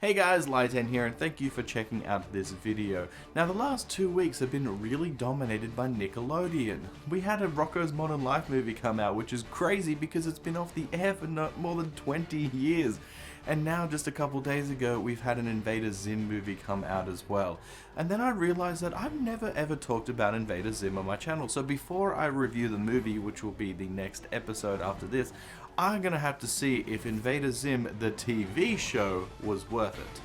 Hey guys, Lighten here, and thank you for checking out this video. Now, the last 2 weeks have been really dominated by Nickelodeon. We had a Rocko's Modern Life movie come out, which is crazy because it's been off the air for more than 20 years. And now, just a couple days ago, we've had an Invader Zim movie come out as well. And then I realized that I've never ever talked about Invader Zim on my channel, so before I review the movie, which will be the next episode after this, I'm gonna have to see if Invader Zim, the TV show, was worth it.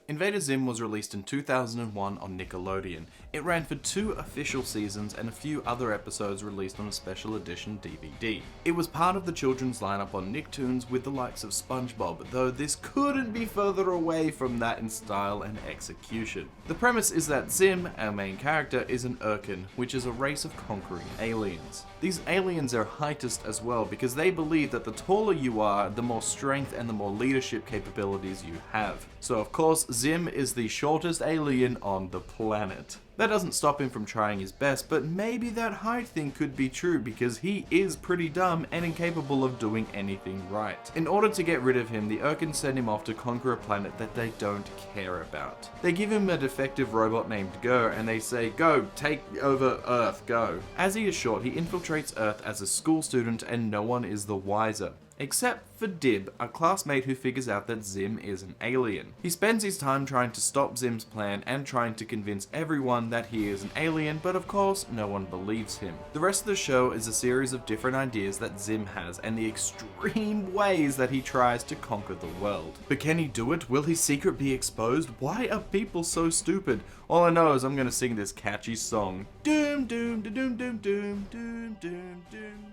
Invader Zim was released in 2001 on Nickelodeon. It ran for 2 official seasons and a few other episodes released on a special edition DVD. It was part of the children's lineup on Nicktoons with the likes of SpongeBob, though this couldn't be further away from that in style and execution. The premise is that Zim, our main character, is an Irken, which is a race of conquering aliens. These aliens are heightist as well because they believe that the taller you are, the more strength and the more leadership capabilities you have. So of course, Zim is the shortest alien on the planet. That doesn't stop him from trying his best, but maybe that height thing could be true because he is pretty dumb and incapable of doing anything right. In order to get rid of him, the Irkens send him off to conquer a planet that they don't care about. They give him a defective robot named Gir and they say, "Go, take over Earth, go." As he is short, he infiltrates Earth as a school student and no one is the wiser. Except for Dib, a classmate who figures out that Zim is an alien. He spends his time trying to stop Zim's plan and trying to convince everyone that he is an alien, but of course, no one believes him. The rest of the show is a series of different ideas that Zim has and the extreme ways that he tries to conquer the world. But can he do it? Will his secret be exposed? Why are people so stupid? All I know is I'm gonna sing this catchy song. Doom doom doom doom doom doom doom doom doom.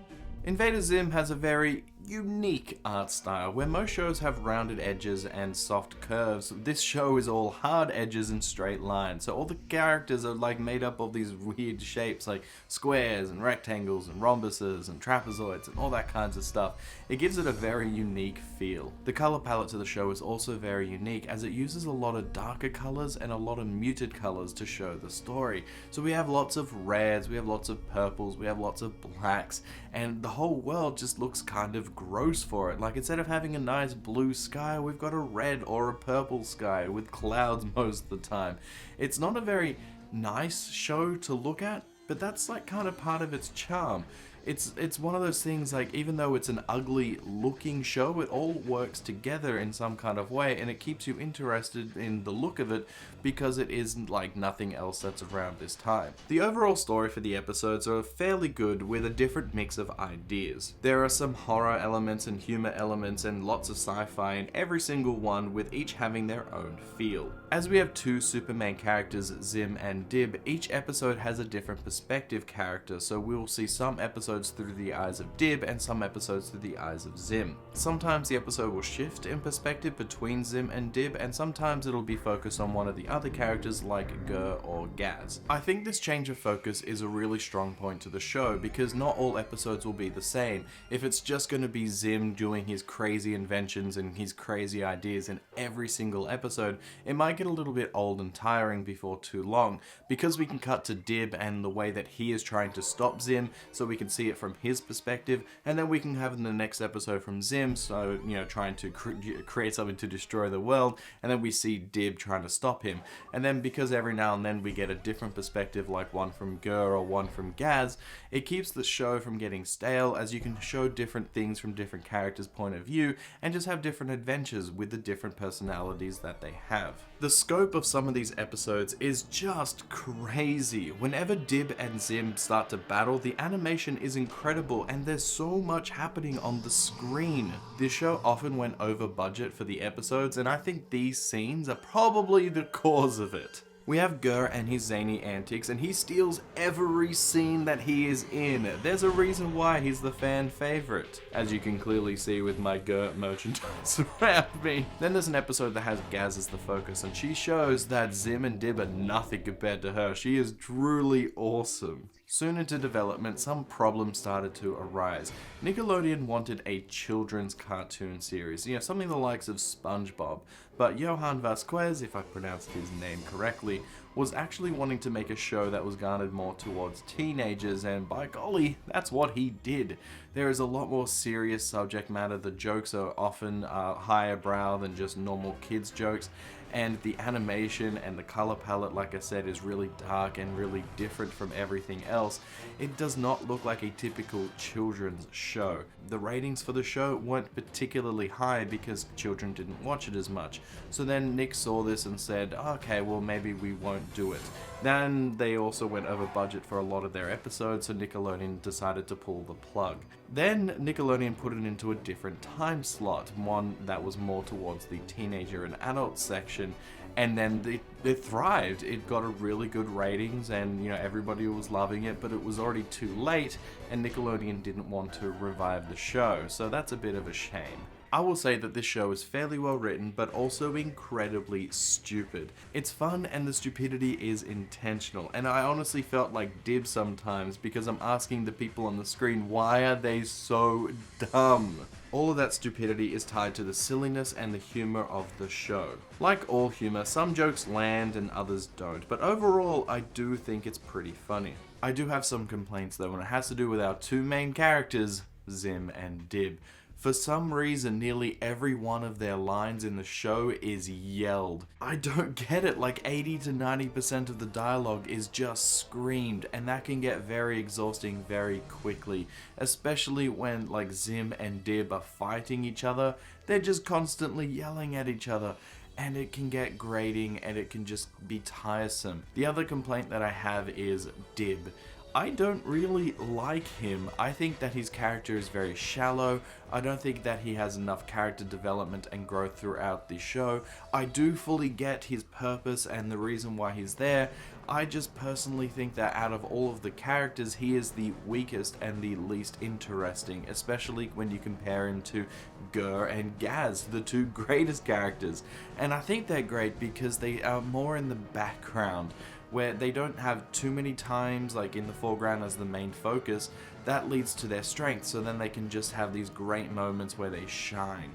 Invader Zim has a very unique art style. Where most shows have rounded edges and soft curves, this show is all hard edges and straight lines. So all the characters are like made up of these weird shapes like squares and rectangles and rhombuses and trapezoids and all that kinds of stuff. It gives it a very unique feel. The color palette to the show is also very unique as it uses a lot of darker colors and a lot of muted colors to show the story. So we have lots of reds, we have lots of purples, we have lots of blacks, and the whole world just looks kind of gross for it. Like, instead of having a nice blue sky, we've got a red or a purple sky with clouds most of the time. It's not a very nice show to look at, but that's like kind of part of its charm. It's one of those things, like, even though it's an ugly looking show, it all works together in some kind of way and it keeps you interested in the look of it because it isn't like nothing else that's around this time. The overall story for the episodes are fairly good with a different mix of ideas. There are some horror elements and humor elements and lots of sci-fi in every single one, with each having their own feel. As we have 2 super main characters, Zim and Dib, each episode has a different perspective character, so we will see some episodes through the eyes of Dib and some episodes through the eyes of Zim. Sometimes the episode will shift in perspective between Zim and Dib, and sometimes it'll be focused on one of the other characters like Gir or Gaz. I think this change of focus is a really strong point to the show because not all episodes will be the same. If it's just going to be Zim doing his crazy inventions and his crazy ideas in every single episode, it might get a little bit old and tiring before too long. Because we can cut to Dib and the way that he is trying to stop Zim, so we can see it from his perspective, and then we can have in the next episode from Zim, so, you know, trying to create something to destroy the world, and then we see Dib trying to stop him. And then because every now and then we get a different perspective, like one from Gir or one from Gaz, it keeps the show from getting stale, as you can show different things from different characters' point of view and just have different adventures with the different personalities that they have. The scope of some of these episodes is just crazy. Whenever Dib and Zim start to battle, the animation is incredible and there's so much happening on the screen. This show often went over budget for the episodes, and I think these scenes are probably the cause of it. We have Gir and his zany antics, and he steals every scene that he is in. There's a reason why he's the fan favorite, as you can clearly see with my Gir merchandise around me. Then there's an episode that has Gaz as the focus, and she shows that Zim and Dib are nothing compared to her. She is truly awesome. Soon into development, some problems started to arise. Nickelodeon wanted a children's cartoon series, you know, something the likes of SpongeBob, but Johan Vasquez, if I pronounced his name correctly, was actually wanting to make a show that was garnered more towards teenagers, and by golly, that's what he did. There is a lot more serious subject matter. The jokes are often higher brow than just normal kids' jokes, and the animation and the color palette, like I said, is really dark and really different from everything else. It does not look like a typical children's show. The ratings for the show weren't particularly high because children didn't watch it as much. So then Nick saw this and said, okay, well maybe we won't do it. Then they also went over budget for a lot of their episodes, so Nickelodeon decided to pull the plug. Then Nickelodeon put it into a different time slot, one that was more towards the teenager and adult section, and then it thrived. It got a really good ratings, and everybody was loving it, but it was already too late, and Nickelodeon didn't want to revive the show, so that's a bit of a shame. I will say that this show is fairly well written, but also incredibly stupid. It's fun and the stupidity is intentional, and I honestly felt like Dib sometimes because I'm asking the people on the screen, why are they so dumb? All of that stupidity is tied to the silliness and the humor of the show. Like all humor, some jokes land and others don't, but overall I do think it's pretty funny. I do have some complaints though, and it has to do with our two main characters, Zim and Dib. For some reason, nearly every one of their lines in the show is yelled. I don't get it, like 80 to 90% of the dialogue is just screamed, and that can get very exhausting very quickly, especially when like Zim and Dib are fighting each other. They're just constantly yelling at each other, and it can get grating and it can just be tiresome. The other complaint that I have is Dib. I don't really like him. I think that his character is very shallow. I don't think that he has enough character development and growth throughout the show. I do fully get his purpose and the reason why he's there. I just personally think that out of all of the characters, he is the weakest and the least interesting, especially when you compare him to Gir and Gaz, the two greatest characters. And I think they're great because they are more in the background, where they don't have too many times like in the foreground as the main focus. That leads to their strength, so then they can just have these great moments where they shine.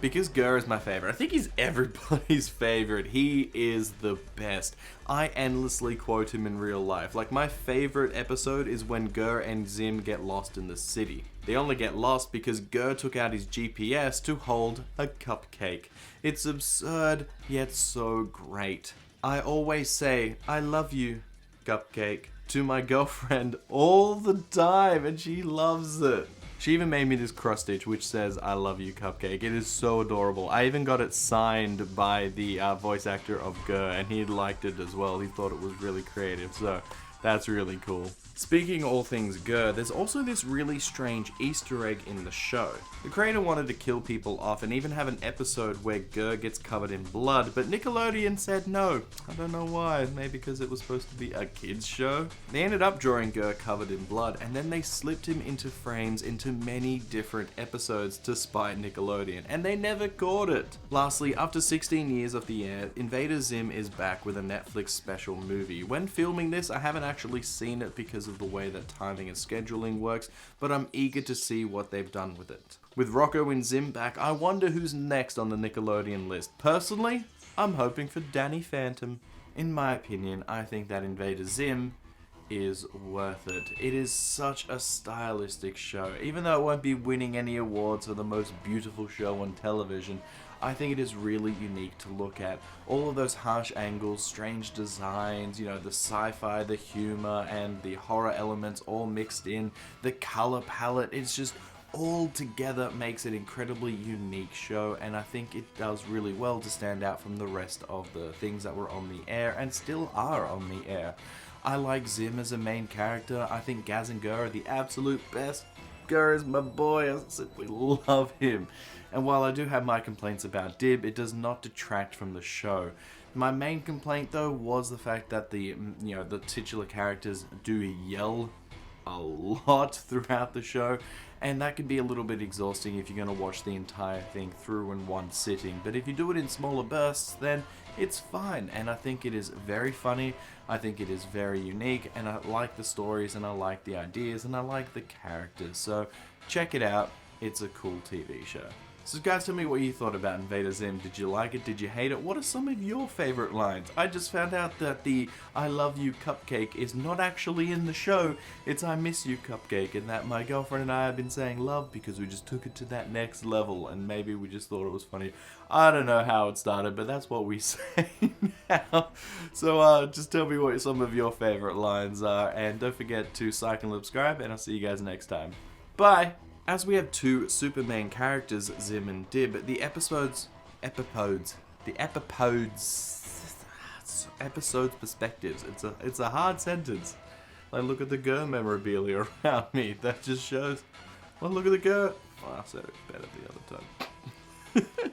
Because Gir is my favorite. I think he's everybody's favorite. He is the best. I endlessly quote him in real life. Like, my favorite episode is when Gir and Zim get lost in the city. They only get lost because Gir took out his GPS to hold a cupcake. It's absurd, yet so great. I always say, I love you, cupcake, to my girlfriend all the time, and she loves it. She even made me this cross stitch which says, I love you, cupcake. It is so adorable. I even got it signed by the voice actor of Gir, and he liked it as well. He thought it was really creative, so that's really cool. Speaking all things Gir, there's also this really strange Easter egg in the show. The creator wanted to kill people off and even have an episode where Gir gets covered in blood, but Nickelodeon said no. I don't know why, maybe because it was supposed to be a kids show? They ended up drawing Gir covered in blood, and then they slipped him into frames into many different episodes to spite Nickelodeon, and they never caught it. Lastly, after 16 years of the air, Invader Zim is back with a Netflix special movie. When filming this, I haven't actually seen it because of the way that timing and scheduling works, but I'm eager to see what they've done with it. With Rocco and Zim back, I wonder who's next on the Nickelodeon list. Personally, I'm hoping for Danny Phantom. In my opinion, I think that Invader Zim is worth it. It is such a stylistic show. Even though it won't be winning any awards for the most beautiful show on television, I think it is really unique to look at. All of those harsh angles, strange designs, the sci-fi, the humor, and the horror elements all mixed in, the color palette, it's just all together makes an incredibly unique show, and I think it does really well to stand out from the rest of the things that were on the air and still are on the air. I like Zim as a main character. I think Gaz and Gir are the absolute best. Gir is my boy, I simply love him. And while I do have my complaints about Dib, it does not detract from the show. My main complaint though was the fact that the titular characters do yell a lot throughout the show, and that can be a little bit exhausting if you're going to watch the entire thing through in one sitting. But if you do it in smaller bursts, then it's fine, and I think it is very funny. I think it is very unique, and I like the stories, and I like the ideas, and I like the characters. So check it out. It's a cool TV show. So guys, tell me what you thought about Invader Zim. Did you like it? Did you hate it? What are some of your favorite lines? I just found out that the I love you cupcake is not actually in the show. It's I miss you cupcake, and that my girlfriend and I have been saying love because we just took it to that next level, and maybe we just thought it was funny. I don't know how it started, but that's what we say now. So just tell me what some of your favorite lines are, and don't forget to like and subscribe, and I'll see you guys next time. Bye! As we have two Superman characters, Zim and Gir, the episodes perspectives. It's a hard sentence. Like, look at the Gir memorabilia around me. That just shows. Well, look at the Gir. Oh, I said it better the other time.